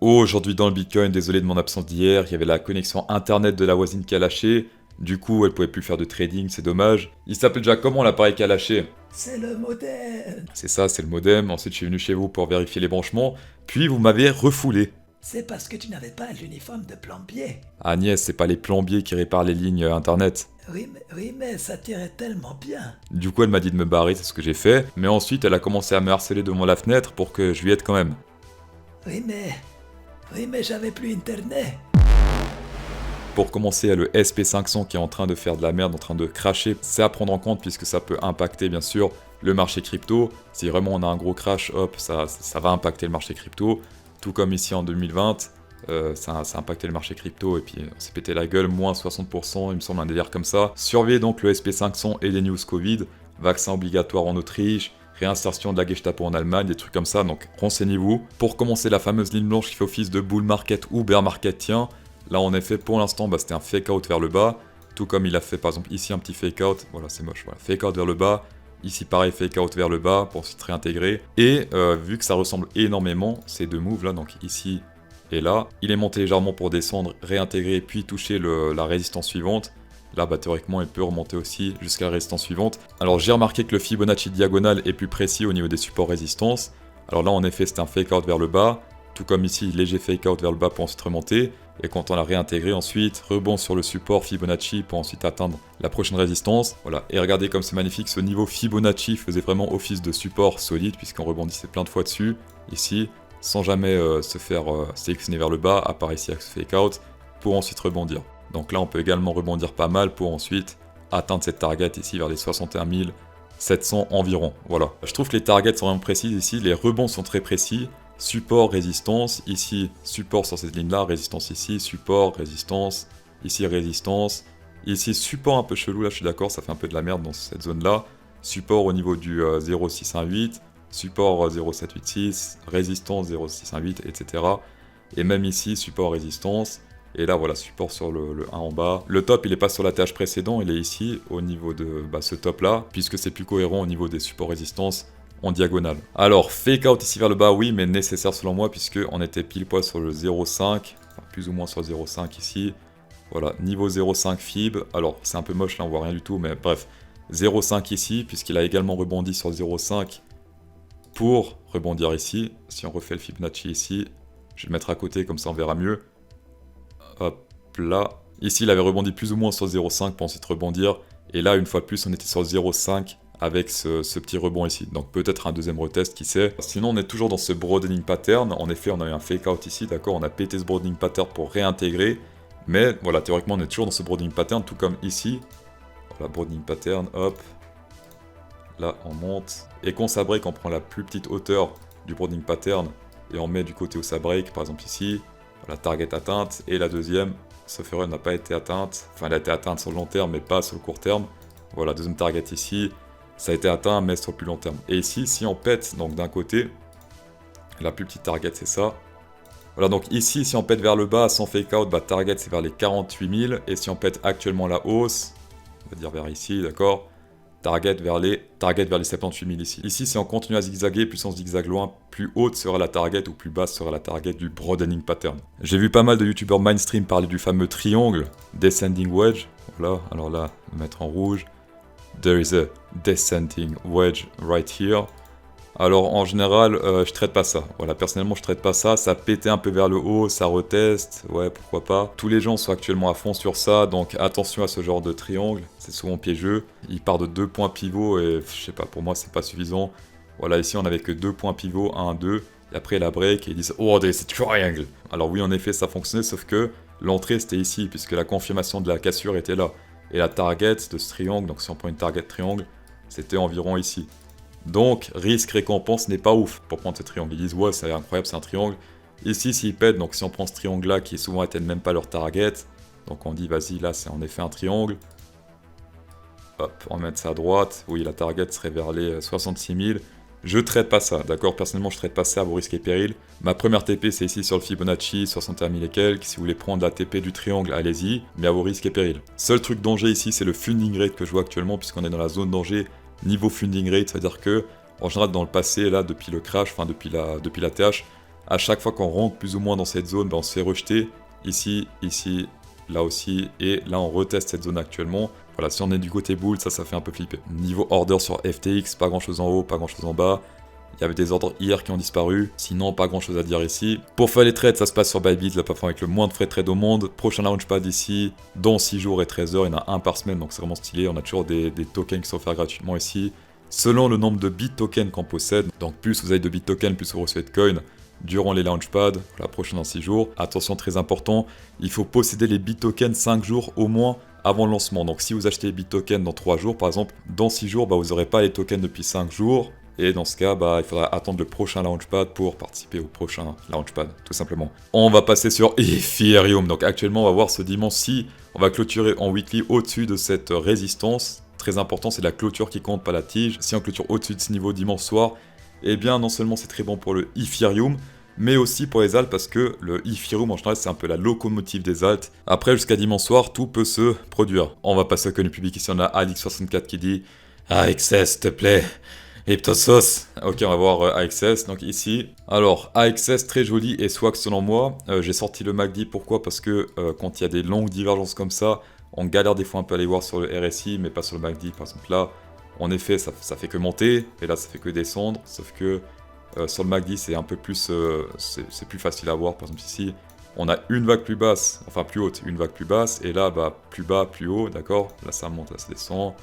Aujourd'hui dans le Bitcoin, désolé de mon absence d'hier, il y avait la connexion internet de la voisine qui a lâché. Du coup, elle pouvait plus faire de trading, c'est dommage. Il s'appelle déjà comment l'appareil qui a lâché? C'est le modem. C'est ça, c'est le modem. Ensuite, je suis venu chez vous pour vérifier les branchements. Puis, vous m'avez refoulé. C'est parce que tu n'avais pas l'uniforme de plombier. Agnès, c'est pas les plombiers qui réparent les lignes internet. Oui, mais ça tirait tellement bien. Du coup, elle m'a dit de me barrer, c'est ce que j'ai fait. Mais ensuite, elle a commencé à me harceler devant la fenêtre pour que je lui aide quand même. Oui, mais. Oui, mais j'avais plus internet. Pour commencer, il y a le SP500 qui est en train de faire de la merde, en train de cracher. C'est à prendre en compte puisque ça peut impacter bien sûr le marché crypto. Si vraiment on a un gros crash, hop, ça va impacter le marché crypto. Tout comme ici en 2020, ça a impacté le marché crypto et puis on s'est pété la gueule, moins 60%, il me semble un délire comme ça. Surveillez donc le SP500 et les news Covid, vaccin obligatoire en Autriche, réinsertion de la Gestapo en Allemagne, des trucs comme ça, donc renseignez-vous. Pour commencer, la fameuse ligne blanche qui fait office de bull market ou bear market, tiens, là en effet pour l'instant c'était un fake out vers le bas, tout comme il a fait par exemple ici un petit fake out, voilà c'est moche, voilà, fake out vers le bas, ici pareil fake out vers le bas pour ensuite réintégrer, et vu que ça ressemble énormément, ces deux moves là, donc ici et là, il est monté légèrement pour descendre, réintégrer puis toucher la résistance suivante. Là, bah, théoriquement, il peut remonter aussi jusqu'à la résistance suivante. Alors, j'ai remarqué que le Fibonacci diagonal est plus précis au niveau des supports résistance. Alors là, en effet, c'est un fake out vers le bas, tout comme ici, léger fake out vers le bas pour ensuite remonter. Et quand on l'a réintégré ensuite, rebond sur le support Fibonacci pour ensuite atteindre la prochaine résistance. Voilà, et regardez comme c'est magnifique, ce niveau Fibonacci faisait vraiment office de support solide puisqu'on rebondissait plein de fois dessus, ici, sans jamais se faire sélectionner vers le bas, à part ici avec ce fake out, pour ensuite rebondir. Donc là, on peut également rebondir pas mal pour ensuite atteindre cette target ici vers les 61 700 environ. Voilà. Je trouve que les targets sont vraiment précises ici, les rebonds sont très précis. Support, résistance, ici, support sur cette ligne-là, résistance ici, support, résistance, ici, résistance, ici, support un peu chelou, là, je suis d'accord, ça fait un peu de la merde dans cette zone-là. Support au niveau du 0,618, support 0,786, résistance 0,618, etc. Et même ici, support, résistance. Et là, voilà, support sur le 1 en bas. Le top, il est pas sur la TH précédent, il est ici, au niveau de ce top-là, puisque c'est plus cohérent au niveau des supports résistance en diagonale. Alors, fake out ici vers le bas, oui, mais nécessaire selon moi, puisque on était pile poil sur le 0,5, enfin plus ou moins sur 0,5 ici. Voilà, niveau 0,5 fib. Alors, c'est un peu moche là, on voit rien du tout, mais bref. 0,5 ici, puisqu'il a également rebondi sur 0,5 pour rebondir ici. Si on refait le Fibonacci ici, je vais le mettre à côté, comme ça on verra mieux. Hop là. Ici, il avait rebondi plus ou moins sur 0,5 pour ensuite rebondir. Et là, une fois de plus, on était sur 0,5 avec ce petit rebond ici. Donc peut-être un deuxième retest, qui sait. Sinon, on est toujours dans ce broadening pattern. En effet, on a eu un fake out ici, d'accord. On a pété ce broadening pattern pour réintégrer. Mais voilà, théoriquement, on est toujours dans ce broadening pattern, tout comme ici. Voilà, broadening pattern, hop. Là, on monte. Et quand ça break, on prend la plus petite hauteur du broadening pattern et on met du côté où ça break, par exemple ici. La target atteinte. Et la deuxième, sauf erreur, n'a pas été atteinte. Enfin, elle a été atteinte sur le long terme, mais pas sur le court terme. Voilà, deuxième target ici. Ça a été atteint, mais sur le plus long terme. Et ici, si on pète, donc d'un côté, la plus petite target, c'est ça. Voilà, donc ici, si on pète vers le bas, sans fake out, bah, target, c'est vers les 48 000. Et si on pète actuellement la hausse, on va dire vers ici, d'accord, target vers les 78 000 ici. Ici, si on continue à zigzaguer, plus on zigzague loin, plus haute sera la target ou plus basse sera la target du broadening pattern. J'ai vu pas mal de youtubeurs mainstream parler du fameux triangle descending wedge. Voilà, alors là, on va mettre en rouge. There is a descending wedge right here. Alors en général, je traite pas ça. Voilà, personnellement, je traite pas ça. Ça pétait un peu vers le haut, ça reteste. Ouais, pourquoi pas. Tous les gens sont actuellement à fond sur ça, donc attention à ce genre de triangle. C'est souvent piégeux. Il part de 2 points pivots et je sais pas, pour moi, c'est pas suffisant. Voilà, ici, on avait que 2 points pivots, 1, 2. Et après, la break, et ils disent oh, there's a triangle. Alors oui, en effet, ça fonctionnait, sauf que l'entrée, c'était ici, puisque la confirmation de la cassure était là. Et la target de ce triangle, donc si on prend une target triangle, c'était environ ici. Donc, risque-récompense n'est pas ouf pour prendre ce triangle. Ils disent, ouais, c'est incroyable, c'est un triangle. Ici, s'ils pètent, donc si on prend ce triangle-là, qui souvent atteignent même pas leur target, donc on dit, vas-y, là, c'est en effet un triangle. Hop, on met ça à droite. Oui, la target serait vers les 66 000. Je traite pas ça, d'accord. Personnellement, je traite pas ça à vos risques et périls. Ma première TP, c'est ici sur le Fibonacci, 61 000 et quelques. Si vous voulez prendre la TP du triangle, allez-y, mais à vos risques et périls. Seul truc danger ici, c'est le funding rate que je vois actuellement, puisqu'on est dans la zone danger niveau funding rate, c'est-à-dire que, en général, dans le passé, là, depuis le crash, enfin depuis la TH, À chaque fois qu'on rentre plus ou moins dans cette zone, on se fait rejeter. Ici, ici, là aussi, et là on reteste cette zone actuellement. Voilà, si on est du côté boule, ça fait un peu flipper. Niveau order sur FTX, pas grand chose en haut, pas grand chose en bas. Il y avait des ordres hier qui ont disparu, sinon pas grand chose à dire ici. Pour faire les trades, ça se passe sur Bybit, la plateforme avec le moins de frais de trade au monde. Prochain launchpad ici, dans 6 jours et 13 heures, il y en a un par semaine, donc c'est vraiment stylé. On a toujours des tokens qui sont offerts gratuitement ici, selon le nombre de bit tokens qu'on possède. Donc plus vous avez de bit tokens, plus vous recevez de coins durant les launchpads, la prochaine dans 6 jours. Attention, très important, il faut posséder les bit tokens 5 jours au moins avant le lancement. Donc si vous achetez les bit tokens dans 3 jours, par exemple, dans 6 jours, vous n'aurez pas les tokens depuis 5 jours. Et dans ce cas, il faudra attendre le prochain launchpad pour participer au prochain launchpad, tout simplement. On va passer sur Ethereum. Donc actuellement, on va voir ce dimanche si on va clôturer en weekly au-dessus de cette résistance. Très important, c'est la clôture qui compte, pas la tige. Si on clôture au-dessus de ce niveau dimanche soir, eh bien non seulement c'est très bon pour le Ethereum, mais aussi pour les alts, parce que le Ethereum en général c'est un peu la locomotive des alts. Après, jusqu'à dimanche soir, tout peut se produire. On va passer au connu public. Ici on a Alix64 qui dit « AXS, s'il te plaît ». Iptosos. Ok, on va voir AXS, donc ici. Alors, AXS, très joli et swag selon moi. J'ai sorti le MACD, pourquoi? Parce que quand il y a des longues divergences comme ça, on galère des fois un peu à aller voir sur le RSI, mais pas sur le MACD. Par exemple là, en effet, ça fait que monter, et là, ça fait que descendre. Sauf que sur le MACD, c'est un peu plus, c'est plus facile à voir. Par exemple ici, on a une vague plus basse, enfin plus haute, une vague plus basse, et là, plus bas, plus haut, d'accord? Là, ça monte, là, ça descend.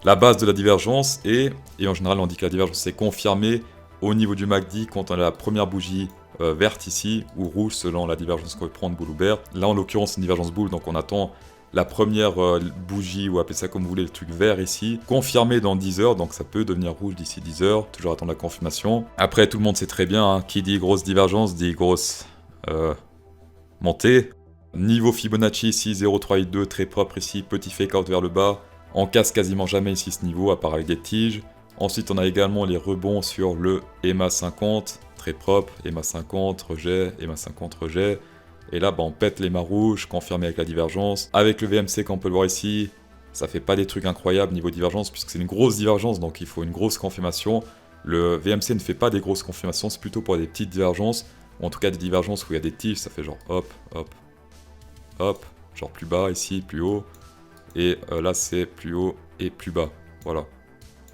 La base de la divergence et en général on dit que la divergence est confirmée au niveau du MACD quand on a la première bougie verte ici ou rouge selon la divergence qu'on veut prendre, boule ou bear. Là en l'occurrence c'est une divergence boule, donc on attend la première bougie, ou appelez ça comme vous voulez, le truc vert ici, confirmé dans 10 heures, donc ça peut devenir rouge d'ici 10 heures, toujours attendre la confirmation. Après tout le monde sait très bien, qui dit grosse divergence dit grosse montée. Niveau Fibonacci ici 0,382, très propre ici, petit fake out vers le bas. On casse quasiment jamais ici ce niveau, à part avec des tiges. Ensuite, on a également les rebonds sur le EMA 50, très propre, EMA 50, rejet, EMA 50, rejet. Et là, on pète les mâts rouges, confirmé avec la divergence. Avec le VMC, comme on peut le voir ici, ça fait pas des trucs incroyables niveau divergence, puisque c'est une grosse divergence, donc il faut une grosse confirmation. Le VMC ne fait pas des grosses confirmations, c'est plutôt pour des petites divergences, ou en tout cas des divergences où il y a des tiges, ça fait genre hop, hop, hop, genre plus bas ici, plus haut. Et là c'est plus haut et plus bas, voilà.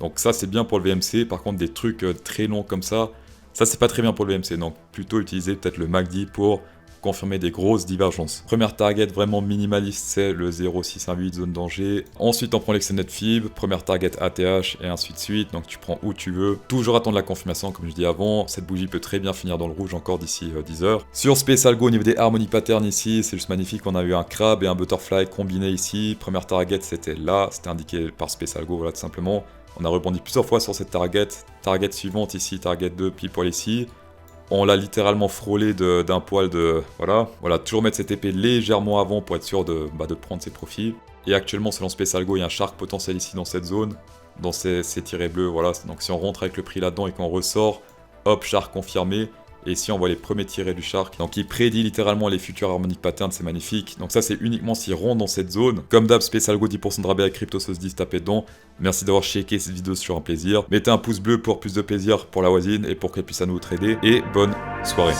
Donc ça c'est bien pour le VMC, par contre des trucs très longs comme ça c'est pas très bien pour le VMC, donc plutôt utiliser peut-être le MACD pour confirmer des grosses divergences. Première target vraiment minimaliste, c'est le 0,618 zone danger. Ensuite on prend l'extended fib, première target ATH et ainsi de suite, donc tu prends où tu veux. Toujours attendre la confirmation comme je dis avant, cette bougie peut très bien finir dans le rouge encore d'ici 10 heures. Sur Space Algo au niveau des harmony patterns ici, c'est juste magnifique, on a eu un crabe et un butterfly combinés ici. Première target c'était là, c'était indiqué par Space Algo, voilà tout simplement. On a rebondi plusieurs fois sur cette target. Target suivante ici, target 2, pile poil ici. On l'a littéralement frôlé d'un poil de... Voilà, toujours mettre cette épée légèrement avant pour être sûr de prendre ses profits. Et actuellement, selon Space Algo, il y a un shark potentiel ici dans cette zone, dans ces tirés bleus, voilà. Donc si on rentre avec le prix là-dedans et qu'on ressort, hop, shark confirmé. Et ici, on voit les premiers tirés du shark. Donc il prédit littéralement les futurs harmonic patterns, c'est magnifique. Donc ça, c'est uniquement s'il rentre dans cette zone. Comme d'hab, Space Algo 10% de rabais à CryptoSauce 10, tapez dedans. Merci d'avoir checké cette vidéo, c'est toujours un plaisir. Mettez un pouce bleu pour plus de plaisir pour la voisine et pour qu'elle puisse à nous trader. Et bonne soirée.